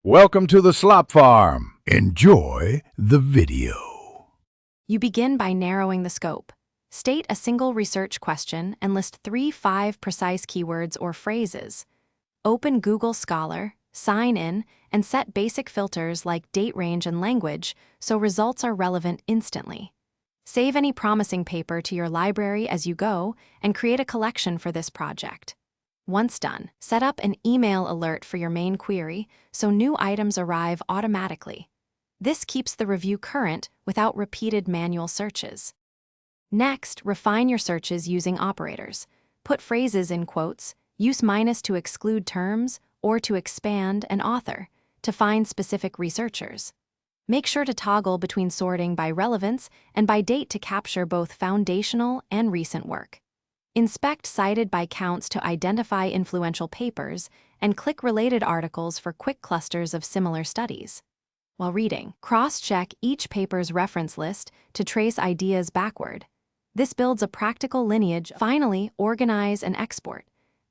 Welcome to the Slop Farm. Enjoy the video. You begin by narrowing the scope. State a single research question and list 3-5 precise keywords or phrases. Open Google Scholar, sign in, and set basic filters like date range and language so results are relevant instantly. Save any promising paper to your library as you go and create a collection for this project. Once done, set up an email alert for your main query so new items arrive automatically. This keeps the review current without repeated manual searches. Next, refine your searches using operators. Put phrases in quotes, use minus to exclude terms or to expand an author to find specific researchers. Make sure to toggle between sorting by relevance and by date to capture both foundational and recent work. Inspect cited by counts to identify influential papers and click related articles for quick clusters of similar studies. While reading, cross-check each paper's reference list to trace ideas backward. This builds a practical lineage. Finally, organize and export.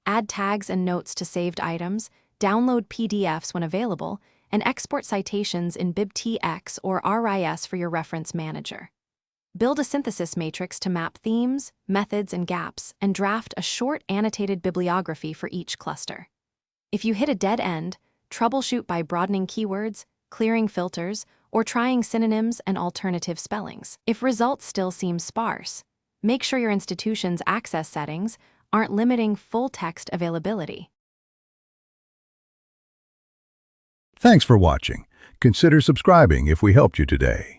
Add tags and notes to saved items, download PDFs when available, and export citations in BibTX or RIS for your reference manager. Build a synthesis matrix to map themes, methods, and gaps, and draft a short annotated bibliography for each cluster. If you hit a dead end, troubleshoot by broadening keywords, clearing filters, or trying synonyms and alternative spellings. If results still seem sparse, make sure your institution's access settings aren't limiting full text availability. Thanks for watching. Consider subscribing if we helped you today.